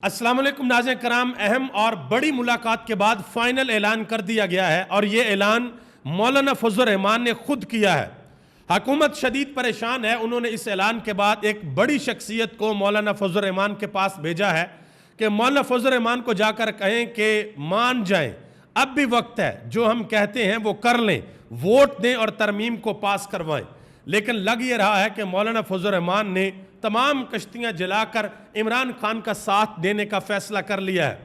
السلام علیکم ناظرین کرام، اہم اور بڑی ملاقات کے بعد فائنل اعلان کر دیا گیا ہے اور یہ اعلان مولانا فضل الرحمان نے خود کیا ہے۔ حکومت شدید پریشان ہے، انہوں نے اس اعلان کے بعد ایک بڑی شخصیت کو مولانا فضل الرحمان کے پاس بھیجا ہے کہ مولانا فضل الرحمان کو جا کر کہیں کہ مان جائیں، اب بھی وقت ہے، جو ہم کہتے ہیں وہ کر لیں، ووٹ دیں اور ترمیم کو پاس کروائیں۔ لیکن لگ یہ رہا ہے کہ مولانا فضل الرحمان نے تمام کشتیاں جلا کر عمران خان کا ساتھ دینے کا فیصلہ کر لیا ہے۔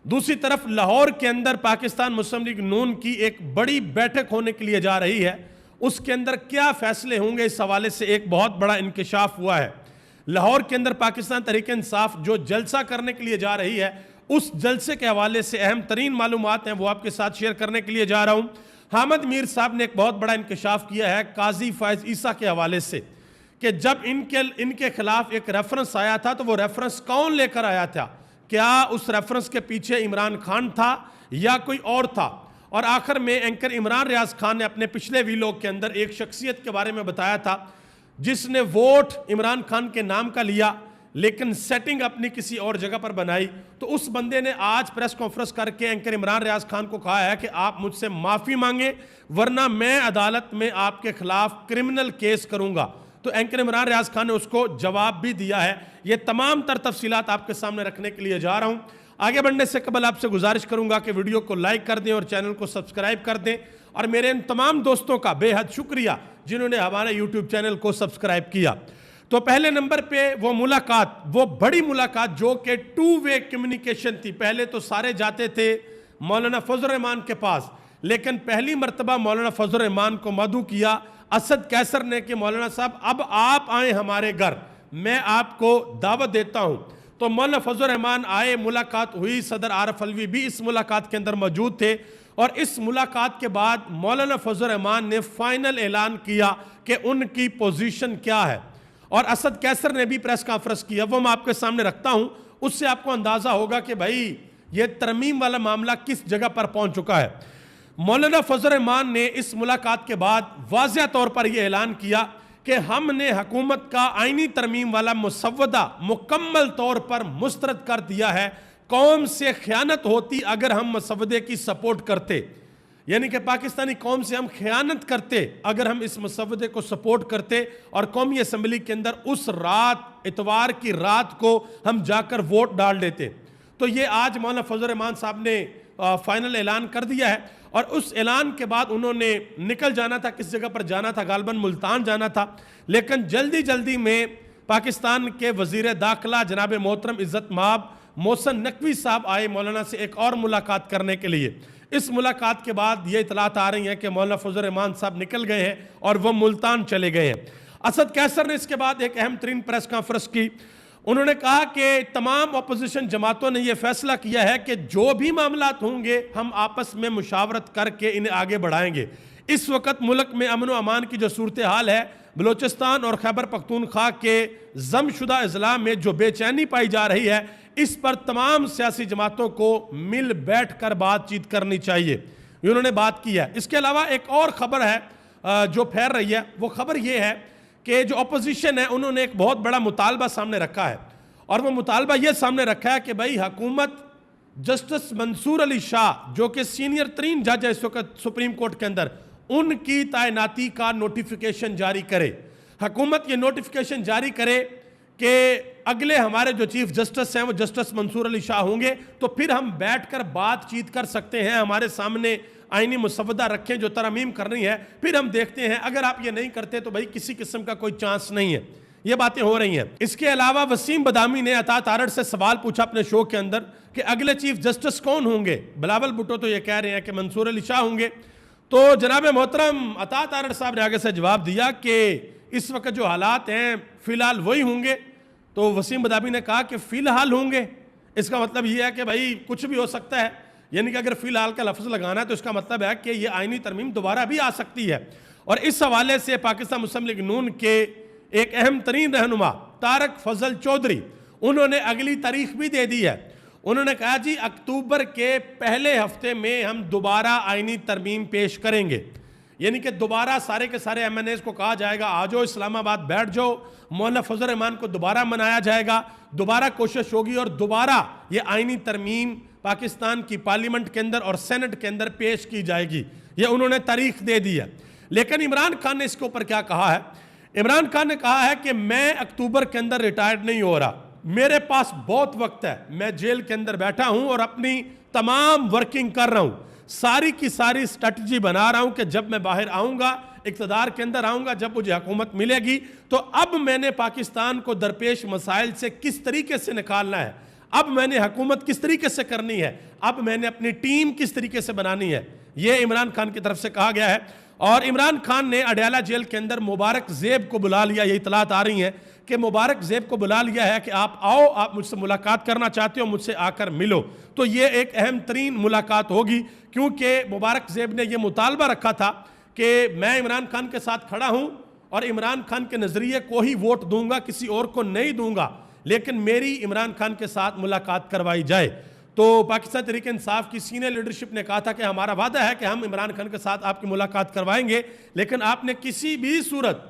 دوسری طرف لاہور کے اندر پاکستان مسلم لیگ نون کی ایک بڑی بیٹھک ہونے کے لیے جا رہی ہے، اس کے اندر کیا فیصلے ہوں گے، اس حوالے سے ایک بہت بڑا انکشاف ہوا ہے۔ لاہور کے اندر پاکستان تحریک انصاف جو جلسہ کرنے کے لیے جا رہی ہے، اس جلسے کے حوالے سے اہم ترین معلومات ہیں، وہ آپ کے ساتھ شیئر کرنے کے لیے جا رہا ہوں۔ حامد میر صاحب نے ایک بہت بڑا انکشاف کیا ہے قاضی فائز عیسیٰ کے حوالے سے کہ جب ان کے خلاف ایک ریفرنس آیا تھا تو وہ ریفرنس کون لے کر آیا تھا، کیا اس ریفرنس کے پیچھے عمران خان تھا یا کوئی اور تھا؟ اور آخر میں اینکر عمران ریاض خان نے اپنے پچھلے ویلوگ کے اندر ایک شخصیت کے بارے میں بتایا تھا جس نے ووٹ عمران خان کے نام کا لیا لیکن سیٹنگ اپنی کسی اور جگہ پر بنائی، تو اس بندے نے آج پریس کانفرنس کر کے اینکر عمران ریاض خان کو کہا ہے کہ آپ مجھ سے معافی مانگیں ورنہ میں عدالت میں آپ کے خلاف کرمنل کیس کروں گا۔ تو اینکر عمران ریاض خان نے اس کو جواب بھی دیا ہے۔ یہ تمام تر تفصیلات آپ کے سامنے رکھنے کے لیے جا رہا ہوں۔ آگے بڑھنے سے قبل آپ سے گزارش کروں گا کہ ویڈیو کو لائک کر دیں اور چینل کو سبسکرائب کر دیں، اور میرے ان تمام دوستوں کا بے حد شکریہ جنہوں نے ہمارے یوٹیوب چینل کو سبسکرائب کیا۔ تو پہلے نمبر پہ وہ ملاقات، وہ بڑی ملاقات جو کہ ٹو وے کمیونیکیشن تھی۔ پہلے تو سارے جاتے تھے مولانا فضل الرحمان کے پاس، لیکن پہلی مرتبہ مولانا فضل الرحمان کو مدعو کیا اسد کیسر نے کہ مولانا صاحب اب آپ آئیں ہمارے گھر، میں آپ کو دعوت دیتا ہوں۔ تو مولانا فضل الرحمان آئے، ملاقات ہوئی، صدر عارف علوی بھی اس ملاقات کے اندر موجود تھے، اور اس ملاقات کے بعد مولانا فضل الرحمان نے فائنل اعلان کیا کہ ان کی پوزیشن کیا ہے، اور اسد کیسر نے بھی پریس کانفرنس کیا، وہ میں آپ کے سامنے رکھتا ہوں۔ اس سے آپ کو اندازہ ہوگا کہ بھائی یہ ترمیم والا معاملہ کس جگہ پر پہنچ چکا ہے۔ مولانا فضل الرحمان نے اس ملاقات کے بعد واضح طور پر یہ اعلان کیا کہ ہم نے حکومت کا آئینی ترمیم والا مسودہ مکمل طور پر مسترد کر دیا ہے۔ قوم سے خیانت ہوتی اگر ہم مسودے کی سپورٹ کرتے، یعنی کہ پاکستانی قوم سے ہم خیانت کرتے اگر ہم اس مسودے کو سپورٹ کرتے، اور قومی اسمبلی کے اندر اس رات، اتوار کی رات کو ہم جا کر ووٹ ڈال دیتے۔ تو یہ آج مولانا فضل الرحمان صاحب نے فائنل اعلان کر دیا ہے، اور اس اعلان کے بعد انہوں نے نکل جانا تھا، کس جگہ پر جانا تھا، غالباً ملتان جانا تھا، لیکن جلدی میں پاکستان کے وزیر داخلہ جناب محترم عزت مآب محسن نقوی صاحب آئے مولانا سے ایک اور ملاقات کرنے کے لیے۔ اس ملاقات کے بعد یہ اطلاعات آ رہی ہیں کہ مولانا فضل الرحمان صاحب نکل گئے ہیں اور وہ ملتان چلے گئے ہیں۔ اسد کیسر نے اس کے بعد ایک اہم ترین پریس کانفرنس کی، انہوں نے کہا کہ تمام اپوزیشن جماعتوں نے یہ فیصلہ کیا ہے کہ جو بھی معاملات ہوں گے ہم آپس میں مشاورت کر کے انہیں آگے بڑھائیں گے۔ اس وقت ملک میں امن و امان کی جو صورتحال ہے، بلوچستان اور خیبر پختونخوا کے ضم شدہ اضلاع میں جو بے چینی پائی جا رہی ہے، اس پر تمام سیاسی جماعتوں کو مل بیٹھ کر بات چیت کرنی چاہیے، انہوں نے بات کی ہے۔ اس کے علاوہ ایک اور خبر ہے جو پھیل رہی ہے، وہ خبر یہ ہے کہ جو اپوزیشن ہے انہوں نے ایک بہت بڑا مطالبہ سامنے رکھا ہے، اور وہ مطالبہ یہ سامنے رکھا ہے کہ بھائی حکومت جسٹس منصور علی شاہ جو کہ سینئر ترین جج ہے اس وقت سپریم کورٹ کے اندر، ان کی تعیناتی کا نوٹیفیکیشن جاری کرے۔ حکومت یہ نوٹیفیکیشن جاری کرے کہ اگلے ہمارے جو چیف جسٹس ہیں وہ جسٹس منصور علی شاہ ہوں گے، تو پھر ہم بیٹھ کر بات چیت کر سکتے ہیں، ہمارے سامنے آئینی مسودہ رکھیں جو ترمیم کرنی ہے، پھر ہم دیکھتے ہیں۔ اگر آپ یہ نہیں کرتے تو بھائی کسی قسم کا کوئی چانس نہیں ہے۔ یہ باتیں ہو رہی ہیں۔ اس کے علاوہ وسیم بدامی نے عطا تارڑ سے سوال پوچھا اپنے شو کے اندر کہ اگلے چیف جسٹس کون ہوں گے؟ بلاول بھٹو تو یہ کہہ رہے ہیں کہ منصور علی شاہ ہوں گے، تو جناب محترم عطا تارڑ صاحب نے آگے سے جواب دیا کہ اس وقت جو حالات ہیں فی الحال وہی ہوں گے۔ تو وسیم بدامی نے کہا کہ فی الحال ہوں گے، اس کا مطلب یہ ہے کہ بھائی کچھ بھی ہو سکتا ہے، یعنی کہ اگر فی الحال کا لفظ لگانا ہے تو اس کا مطلب ہے کہ یہ آئینی ترمیم دوبارہ بھی آ سکتی ہے۔ اور اس حوالے سے پاکستان مسلم لیگ نون کے ایک اہم ترین رہنما طارق فضل چودھری، انہوں نے اگلی تاریخ بھی دے دی ہے۔ انہوں نے کہا جی اکتوبر کے پہلے ہفتے میں ہم دوبارہ آئینی ترمیم پیش کریں گے، یعنی کہ دوبارہ سارے کے سارے ایم این ایز کو کہا جائے گا آ جاؤ اسلام آباد بیٹھ جاؤ، مولانا فضل الرحمان کو دوبارہ منایا جائے گا، دوبارہ کوشش ہوگی اور دوبارہ یہ آئینی ترمیم پاکستان کی پارلیمنٹ کے اندر اور سینٹ کے اندر پیش کی جائے گی، یہ انہوں نے تاریخ دے دی ہے۔ لیکن عمران خان نے اس کے اوپر کیا کہا ہے؟ عمران خان نے کہا ہے کہ میں اکتوبر کے اندر ریٹائرڈ نہیں ہو رہا، میرے پاس بہت وقت ہے، میں جیل کے اندر بیٹھا ہوں اور اپنی تمام ورکنگ کر رہا ہوں، ساری کی ساری اسٹریٹجی بنا رہا ہوں کہ جب میں باہر آؤں گا، اقتدار کے اندر آؤں گا، جب مجھے حکومت ملے گی تو اب میں نے پاکستان کو درپیش مسائل سے کس طریقے سے نکالنا ہے، اب میں نے حکومت کس طریقے سے کرنی ہے، اب میں نے اپنی ٹیم کس طریقے سے بنانی ہے، یہ عمران خان کی طرف سے کہا گیا ہے۔ اور عمران خان نے اڈیالہ جیل کے اندر مبارک زیب کو بلا لیا، یہ اطلاعات آ رہی ہیں کہ مبارک زیب کو بلا لیا ہے کہ آپ آؤ، آپ مجھ سے ملاقات کرنا چاہتے ہو، مجھ سے آ کر ملو۔ تو یہ ایک اہم ترین ملاقات ہوگی، کیونکہ مبارک زیب نے یہ مطالبہ رکھا تھا کہ میں عمران خان کے ساتھ کھڑا ہوں اور عمران خان کے نظریے کو ہی ووٹ دوں گا، کسی اور کو نہیں دوں گا، لیکن میری عمران خان کے ساتھ ملاقات کروائی جائے۔ تو پاکستان تحریک انصاف کی سینئر لیڈرشپ نے کہا تھا کہ ہمارا وعدہ ہے کہ ہم عمران خان کے ساتھ آپ کی ملاقات کروائیں گے، لیکن آپ نے کسی بھی صورت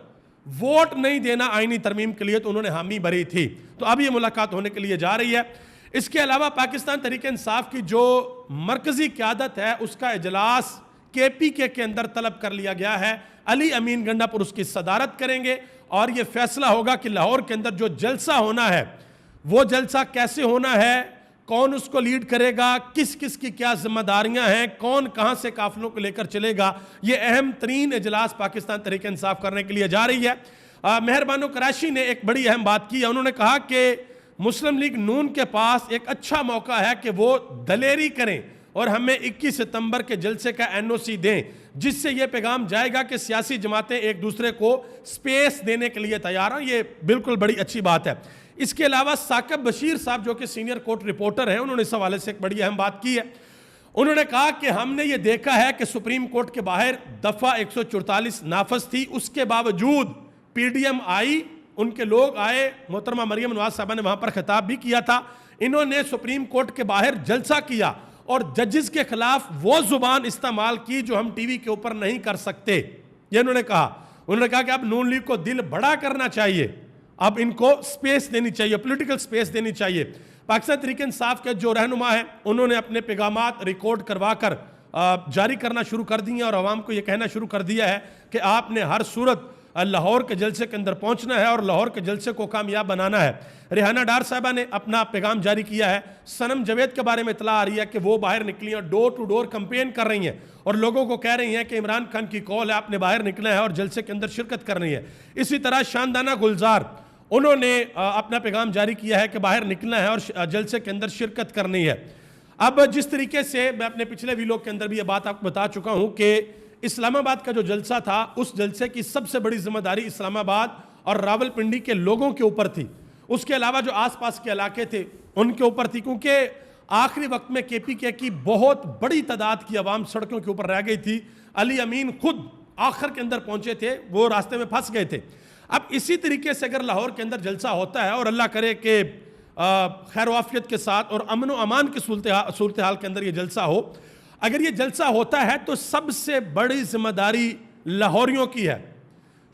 ووٹ نہیں دینا آئینی ترمیم کے لیے، تو انہوں نے حامی بھری تھی۔ تو اب یہ ملاقات ہونے کے لیے جا رہی ہے۔ اس کے علاوہ پاکستان تحریک انصاف کی جو مرکزی قیادت ہے اس کا اجلاس KPK کے اندر طلب کر لیا گیا ہے، علی امین گنڈا پر اس کی صدارت کریں گے اور یہ فیصلہ ہوگا کہ لاہور کے اندر جو جلسہ ہونا ہے وہ جلسہ کیسے ہونا ہے، کون اس کو لیڈ کرے گا، کس کس کی کیا ذمہ داریاں ہیں، کون کہاں سے قافلوں کو لے کر چلے گا، یہ اہم ترین اجلاس پاکستان تحریک انصاف کرنے کے لیے جا رہی ہے۔ مہر بانو قریشی نے ایک بڑی اہم بات کی ہے، انہوں نے کہا کہ مسلم لیگ نون کے پاس ایک اچھا موقع ہے کہ وہ دلیری کریں اور ہمیں 21 ستمبر کے جلسے کا NOC دیں، جس سے یہ پیغام جائے گا کہ سیاسی جماعتیں ایک دوسرے کو سپیس دینے کے لیے تیار ہیں۔ یہ بالکل بڑی اچھی بات ہے۔ اس کے علاوہ ثاقب بشیر صاحب جو کہ سینئر کورٹ رپورٹر ہیں، انہوں نے اس حوالے سے ایک بڑی اہم بات کی ہے۔ انہوں نے کہا کہ ہم نے یہ دیکھا ہے کہ سپریم کورٹ کے باہر دفعہ 144 نافذ تھی، اس کے باوجود PDM آئی، ان کے لوگ آئے، محترمہ مریم نواز صاحبہ نے وہاں پر خطاب بھی کیا تھا، انہوں نے سپریم کورٹ کے باہر جلسہ کیا اور ججز کے خلاف وہ زبان استعمال کی جو ہم ٹی وی کے اوپر نہیں کر سکتے، یہ انہوں نے کہا کہ اب نون لیگ کو دل بڑا کرنا چاہیے، اب ان کو سپیس دینی چاہیے، پولیٹیکل سپیس دینی چاہیے۔ پاکستان تحریک انصاف کے جو رہنما ہیں انہوں نے اپنے پیغامات ریکارڈ کروا کر جاری کرنا شروع کر دی ہیں اور عوام کو یہ کہنا شروع کر دیا ہے کہ آپ نے ہر صورت لاہور کے جلسے کے اندر پہنچنا ہے اور لاہور کے جلسے کو کامیاب بنانا ہے۔ ریحانہ ڈار صاحبہ نے اپنا پیغام جاری کیا ہے۔ صنم جاوید کے بارے میں اطلاع آ رہی ہے کہ وہ باہر نکلی ہیں، ڈور ٹو ڈور کمپین کر رہی ہیں اور لوگوں کو کہہ رہی ہیں کہ عمران خان کی کال ہے، آپ نے باہر نکلنا ہے اور جلسے کے اندر شرکت کرنی ہے۔ اسی طرح شاندانہ گلزار، انہوں نے اپنا پیغام جاری کیا ہے کہ باہر نکلنا ہے اور جلسے کے اندر شرکت کرنی ہے۔ اب جس طریقے سے میں اپنے پچھلے ویلوگ کے اندر بھی یہ بات آپ کو بتا چکا ہوں کہ اسلام آباد کا جو جلسہ تھا، اس جلسے کی سب سے بڑی ذمہ داری اسلام آباد اور راولپنڈی کے لوگوں کے اوپر تھی، اس کے علاوہ جو آس پاس کے علاقے تھے ان کے اوپر تھی، کیونکہ آخری وقت میں KPK کی بہت بڑی تعداد کی عوام سڑکوں کے اوپر رہ گئی تھی۔ علی امین خود آخر کے اندر پہنچے تھے، وہ راستے میں پھنس گئے تھے۔ اب اسی طریقے سے اگر لاہور کے اندر جلسہ ہوتا ہے اور اللہ کرے کہ خیر و عافیت کے ساتھ اور امن و امان کی صورتحال کے اندر یہ جلسہ ہو، اگر یہ جلسہ ہوتا ہے تو سب سے بڑی ذمہ داری لاہوریوں کی ہے،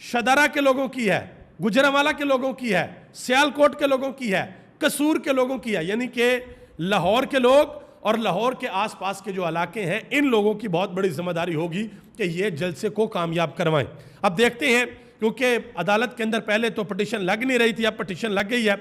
شدارہ کے لوگوں کی ہے، گجرانوالہ کے لوگوں کی ہے، سیالکوٹ کے لوگوں کی ہے، قصور کے لوگوں کی ہے، یعنی کہ لاہور کے لوگ اور لاہور کے آس پاس کے جو علاقے ہیں ان لوگوں کی بہت بڑی ذمہ داری ہوگی کہ یہ جلسے کو کامیاب کروائیں۔ اب دیکھتے ہیں، کیونکہ عدالت کے اندر پہلے تو پٹیشن لگ نہیں رہی تھی، اب پٹیشن لگ گئی ہے،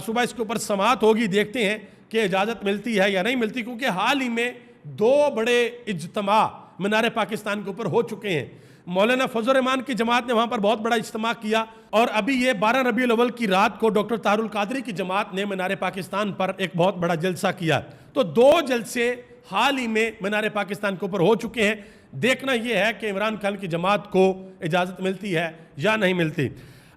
صبح اس کے اوپر سماعت ہوگی، دیکھتے ہیں کہ اجازت ملتی ہے یا نہیں ملتی، کیونکہ حال ہی میں 2 بڑے اجتماع مینار پاکستان کے اوپر ہو چکے ہیں۔ مولانا فضل الرحمان کی جماعت نے وہاں پر بہت بڑا اجتماع کیا اور ابھی یہ 12 ربیع الاول کی رات کو ڈاکٹر طاہر القادری کی جماعت نے مینار پاکستان پر ایک بہت بڑا جلسہ کیا۔ تو 2 جلسے حال ہی میں مینار پاکستان کے اوپر ہو چکے ہیں۔ دیکھنا یہ ہے کہ عمران خان کی جماعت کو اجازت ملتی ہے یا نہیں ملتی۔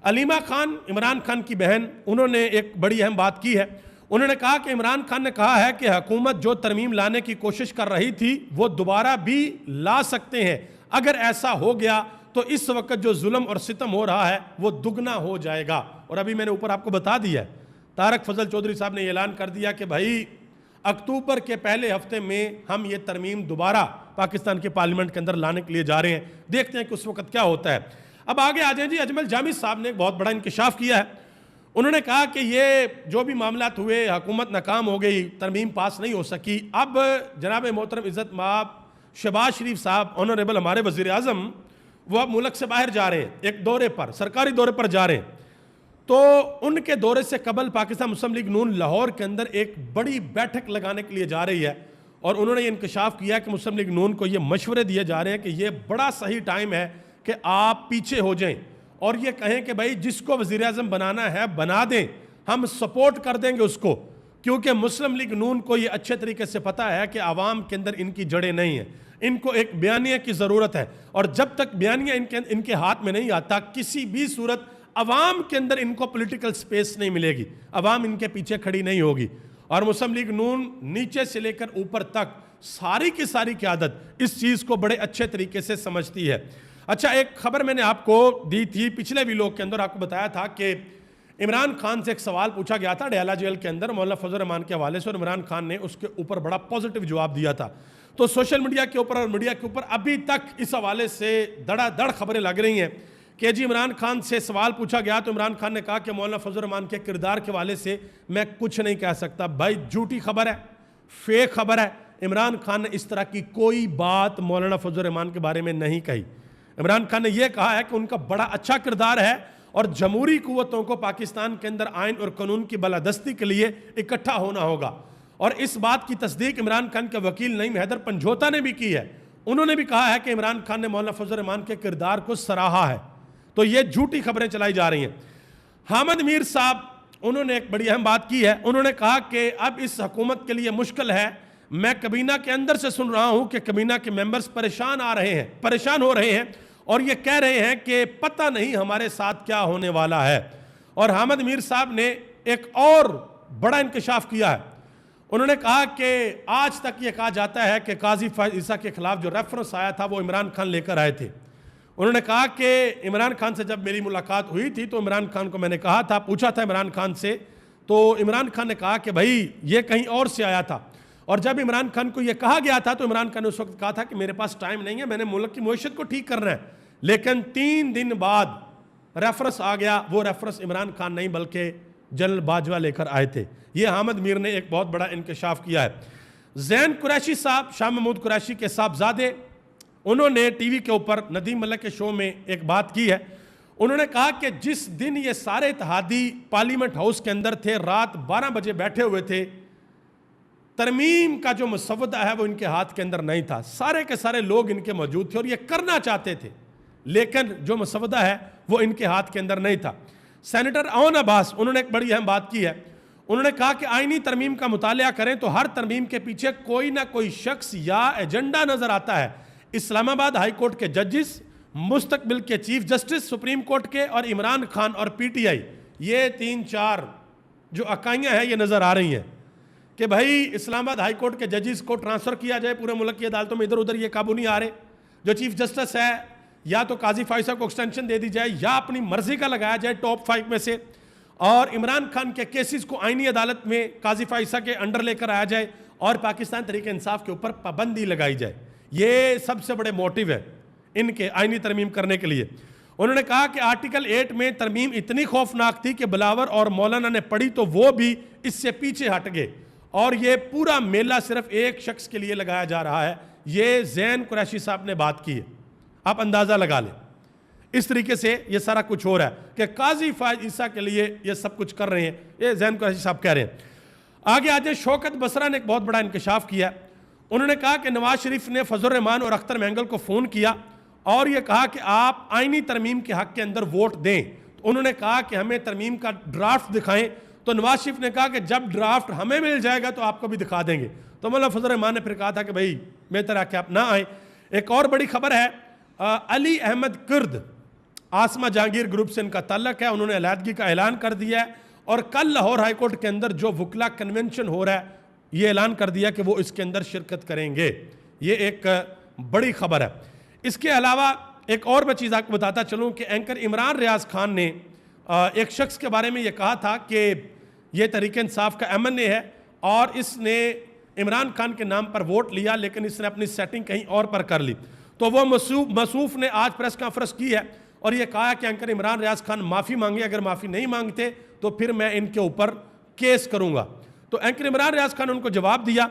علیمہ خان، عمران خان کی بہن، انہوں نے ایک بڑی اہم بات کی ہے۔ انہوں نے کہا کہ عمران خان نے کہا ہے کہ حکومت جو ترمیم لانے کی کوشش کر رہی تھی وہ دوبارہ بھی لا سکتے ہیں، اگر ایسا ہو گیا تو اس وقت جو ظلم اور ستم ہو رہا ہے وہ دگنا ہو جائے گا۔ اور ابھی میں نے اوپر آپ کو بتا دیا ہے، طارق فضل چودھری صاحب نے اعلان کر دیا کہ بھائی اکتوبر کے پہلے ہفتے میں ہم یہ ترمیم دوبارہ پاکستان کے پارلیمنٹ کے اندر لانے کے لیے جا رہے ہیں. دیکھتے ہیں کہ اس وقت کیا ہوتا ہے. اب آگے آ جائیں جی. اجمل جامی صاحب نے ایک بہت بڑا انکشاف کیا ہے. انہوں نے کہا کہ یہ جو بھی معاملات ہوئے, حکومت ناکام ہو گئی, ترمیم پاس نہیں ہو سکی. اب جناب محترم عزت مآب شہباز شریف صاحب آنریبل ہمارے وزیر اعظم, وہ اب ملک سے باہر جا رہے ہیں ایک دورے پر, سرکاری دورے پر جا رہے ہیں. تو ان کے دورے سے قبل پاکستان مسلم لیگ نون لاہور کے اندر ایک بڑی بیٹھک لگانے کے لیے جا رہی ہے, اور انہوں نے یہ انکشاف کیا کہ مسلم لیگ نون کو یہ مشورے دیے جا رہے ہیں کہ یہ بڑا صحیح ٹائم ہے کہ آپ پیچھے ہو جائیں اور یہ کہیں کہ بھائی جس کو وزیر اعظم بنانا ہے بنا دیں, ہم سپورٹ کر دیں گے اس کو, کیونکہ مسلم لیگ نون کو یہ اچھے طریقے سے پتہ ہے کہ عوام کے اندر ان کی جڑیں نہیں ہیں, ان کو ایک بیانیہ کی ضرورت ہے, اور جب تک بیانیہ ان کے ہاتھ میں نہیں آتا کسی بھی صورت عوام کے اندر ان کو پولیٹیکل سپیس نہیں ملے گی, عوام ان کے پیچھے کھڑی نہیں ہوگی. اور مسلم لیگ نون نیچے سے لے کر اوپر تک ساری کی ساری قیادت اس چیز کو بڑے اچھے طریقے سے سمجھتی ہے. اچھا, ایک خبر میں نے آپ کو دی تھی پچھلے ویلوگ کے اندر, آپ کو بتایا تھا کہ عمران خان سے ایک سوال پوچھا گیا تھا ڈیالہ جیل کے اندر مولانا فضل الرحمان کے حوالے سے, اور عمران خان نے اس کے اوپر بڑا پازیٹیو جواب دیا تھا. تو سوشل میڈیا کے اوپر اور میڈیا کے اوپر ابھی تک اس حوالے سے دڑا دڑ خبریں لگ رہی ہیں کہ جی عمران خان سے سوال پوچھا گیا تو عمران خان نے کہا کہ مولانا فضل الرحمان کے کردار کے حوالے سے میں کچھ نہیں کہہ سکتا. بھائی جھوٹی خبر ہے, فیک خبر ہے. عمران خان نے اس طرح کی کوئی بات مولانا فضل الرحمان کے بارے میں نہیں کہی. عمران خان نے یہ کہا ہے کہ ان کا بڑا اچھا کردار ہے اور جمہوری قوتوں کو پاکستان کے اندر آئین اور قانون کی بالادستی کے لیے اکٹھا ہونا ہوگا. اور اس بات کی تصدیق عمران خان کے وکیل نعیم حیدر پنجھوتا نے بھی کی ہے. انہوں نے بھی کہا ہے کہ عمران خان نے مولانا فضل الرحمان کے کردار کو سراہا ہے. تو یہ جھوٹی خبریں چلائی جا رہی ہیں. حامد میر صاحب انہوں نے ایک بڑی اہم بات کی ہے. انہوں نے کہا کہ اب اس حکومت کے لیے مشکل ہے. میں کابینہ کے اندر سے سن رہا ہوں کہ کابینہ کے ممبرز پریشان ہو رہے ہیں اور یہ کہہ رہے ہیں کہ پتہ نہیں ہمارے ساتھ کیا ہونے والا ہے. اور حامد میر صاحب نے ایک اور بڑا انکشاف کیا ہے. انہوں نے کہا کہ آج تک یہ کہا جاتا ہے کہ قاضی فائز عیسیٰ کے خلاف جو ریفرنس آیا تھا وہ عمران خان لے کر آئے تھے. انہوں نے کہا کہ عمران خان سے جب میری ملاقات ہوئی تھی تو عمران خان کو میں نے کہا تھا, پوچھا تھا عمران خان سے, تو عمران خان نے کہا کہ بھائی یہ کہیں اور سے آیا تھا. اور جب عمران خان کو یہ کہا گیا تھا تو عمران خان نے اس وقت کہا تھا کہ میرے پاس ٹائم نہیں ہے, میں نے ملک کی معیشت کو ٹھیک کرنا ہے. لیکن 3 دن بعد ریفرنس آ گیا. وہ ریفرنس عمران خان نہیں بلکہ جنرل باجوہ لے کر آئے تھے. یہ حامد میر نے ایک بہت بڑا انکشاف کیا ہے. زین قریشی صاحب, شاہ محمود قریشی کے صاحبزادے, انہوں نے ٹی وی کے اوپر ندیم ملک کے شو میں ایک بات کی ہے. انہوں نے کہا کہ جس دن یہ سارے اتحادی پارلیمنٹ ہاؤس کے اندر تھے, رات 12 بجے بیٹھے ہوئے تھے, ترمیم کا جو مسودہ ہے وہ ان کے ہاتھ کے اندر نہیں تھا. سارے کے سارے لوگ ان کے موجود تھے اور یہ کرنا چاہتے تھے, لیکن جو مسودہ ہے وہ ان کے ہاتھ کے اندر نہیں تھا. سینیٹر اون عباس, انہوں نے ایک بڑی اہم بات کی ہے. انہوں نے کہا کہ آئینی ترمیم کا مطالعہ کریں تو ہر ترمیم کے پیچھے کوئی نہ کوئی شخص یا ایجنڈا نظر آتا ہے. اسلام آباد ہائی کورٹ کے ججز, مستقبل کے چیف جسٹس سپریم کورٹ کے, اور عمران خان اور پی ٹی آئی, یہ 3-4 جو اکائیاں ہیں یہ نظر آ رہی ہیں کہ بھائی اسلام آباد ہائی کورٹ کے ججز کو ٹرانسفر کیا جائے پورے ملک کی عدالتوں میں, ادھر ادھر یہ قابو نہیں آ رہے. جو چیف جسٹس ہے یا تو قاضی فائز صاحب کو ایکسٹینشن دے دی جائے یا اپنی مرضی کا لگایا جائے ٹاپ 5 میں سے, اور عمران خان کے کیسز کو آئینی عدالت میں قاضی فائز صاحب کے انڈر لے کر آیا جائے اور پاکستان تحریک انصاف کے اوپر پابندی لگائی جائے. یہ سب سے بڑے موٹیو ہے ان کے آئینی ترمیم کرنے کے لیے. انہوں نے کہا کہ آرٹیکل 8 میں ترمیم اتنی خوفناک تھی کہ بلاور اور مولانا نے پڑھی تو وہ بھی اس سے پیچھے ہٹ گئے, اور یہ پورا میلہ صرف ایک شخص کے لیے لگایا جا رہا ہے. یہ زین قریشی صاحب نے بات کی ہے, آپ اندازہ لگا لیں. اس طریقے سے یہ سارا کچھ ہو رہا ہے کہ قاضی فائز عیسیٰ کے لیے یہ سب کچھ کر رہے ہیں, یہ زین قریشی صاحب کہہ رہے ہیں. آگے آجائے, شوکت بسرا نے ایک بہت بڑا انکشاف کیا. انہوں نے کہا کہ نواز شریف نے فضل الرحمان اور اختر مینگل کو فون کیا اور یہ کہا کہ آپ آئینی ترمیم کے حق کے اندر ووٹ دیں. تو انہوں نے کہا کہ ہمیں ترمیم کا ڈرافٹ دکھائیں. تو نواز شریف نے کہا کہ جب ڈرافٹ ہمیں مل جائے گا تو آپ کو بھی دکھا دیں گے. تو مولانا فضل الرحمان نے پھر کہا تھا کہ بھائی بہتر ہے کہ آپ نہ آئیں. ایک اور بڑی خبر ہے, علی احمد کرد, آسما جہانگیر گروپ سے ان کا تعلق ہے. انہوں نے علیحدگی کا اعلان کر دیا ہے, اور کل لاہور ہائی کورٹ کے اندر جو وکلا کنونشن ہو رہا ہے یہ اعلان کر دیا کہ وہ اس کے اندر شرکت کریں گے. یہ ایک بڑی خبر ہے. اس کے علاوہ ایک اور میں چیز آپ کو بتاتا چلوں کہ اینکر عمران ریاض خان نے ایک شخص کے بارے میں یہ کہا تھا کہ یہ تحریک انصاف کا ایم این اے ہے اور اس نے عمران خان کے نام پر ووٹ لیا لیکن اس نے اپنی سیٹنگ کہیں اور پر کر لی. تو وہ موصوف نے آج پریس کانفرنس کی ہے اور یہ کہا کہ اینکر عمران ریاض خان معافی مانگے, اگر معافی نہیں مانگتے تو پھر میں ان کے اوپر کیس کروں گا. تو اینکر عمران ریاض خان نے ان کو جواب دیا.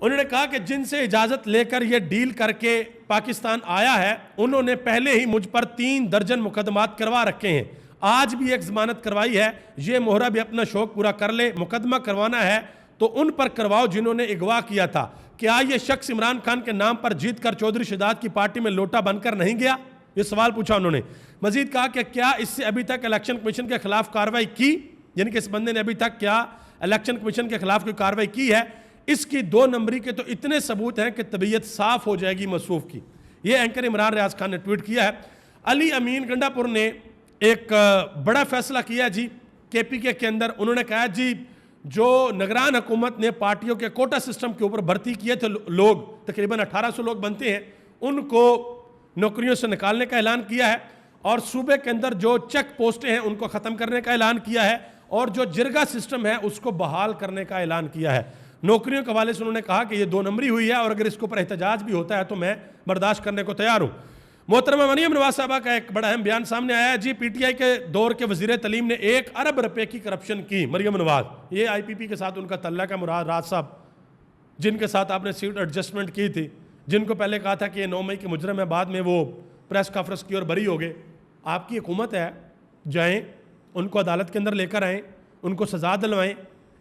انہوں نے کہا کہ جن سے اجازت لے کر یہ ڈیل کر کے پاکستان آیا ہے انہوں نے پہلے ہی مجھ پر 3 درجن مقدمات کروا رکھے ہیں, آج بھی ایک ضمانت کروائی ہے, یہ مہرہ بھی اپنا شوق پورا کر لے, مقدمہ کروانا ہے تو ان پر کرواؤ جنہوں نے اغوا کیا تھا. کیا یہ شخص عمران خان کے نام پر جیت کر چودھری شہزاد کی پارٹی میں لوٹا بن کر نہیں گیا؟ یہ سوال پوچھا انہوں نے. مزید کہا کہ کیا اس سے ابھی تک الیکشن کمیشن کے خلاف کارروائی کی, یعنی کہ اس بندے نے ابھی تک کیا الیکشن کمیشن کے خلاف کوئی کارروائی کی ہے؟ اس کی 2 نمبری کے تو اتنے ثبوت ہیں کہ طبیعت صاف ہو جائے گی موصوف کی. یہ اینکر عمران ریاض خان نے ٹویٹ کیا ہے. علی امین گنڈا پور نے ایک بڑا فیصلہ کیا جی کے پی کے اندر. انہوں نے کہا جی جو نگران حکومت نے پارٹیوں کے کوٹا سسٹم کے اوپر بھرتی کیے تھے لوگ, تقریباً 1800 لوگ بنتے ہیں, ان کو نوکریوں سے نکالنے کا اعلان کیا ہے اور صوبے کے اندر جو چیک پوسٹیں ہیں ان کو ختم کرنے کا اعلان کیا ہے اور جو جرگہ سسٹم ہے اس کو بحال کرنے کا اعلان کیا ہے. نوکریوں کے حوالے سے انہوں نے کہا کہ یہ 2 نمبری ہوئی ہے اور اگر اس کے اوپر احتجاج بھی ہوتا ہے تو میں برداشت کرنے کو تیار ہوں. محترمہ مریم نواز صاحبہ کا ایک بڑا اہم بیان سامنے آیا ہے جی. پی ٹی آئی کے دور کے وزیر تعلیم نے 1 ارب روپے کی کرپشن کی. مریم نواز, یہ آئی پی پی کے ساتھ ان کا تعلق ہے, مراد راج صاحب جن کے ساتھ آپ نے سیٹ ایڈجسٹمنٹ کی تھی, جن کو پہلے کہا تھا کہ یہ 9 مئی کے مجرم ہے, بعد میں وہ پریس کانفرنس کی اور بری ہو گئے. آپ کی حکومت ہے, جائیں ان کو عدالت کے اندر لے کر آئیں, ان کو سزا دلوائیں.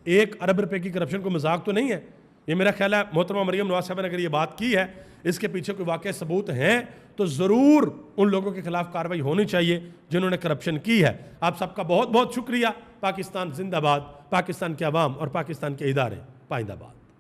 1 ارب روپے کی کرپشن کو مذاق تو نہیں ہے. یہ میرا خیال ہے محترمہ مریم نواز صاحب نے اگر یہ بات کی ہے, اس کے پیچھے کوئی واقعی ثبوت ہیں تو ضرور ان لوگوں کے خلاف کارروائی ہونی چاہیے جنہوں نے کرپشن کی ہے. آپ سب کا بہت بہت شکریہ. پاکستان زندہ باد, پاکستان کے عوام اور پاکستان کے ادارے پائندہ باد.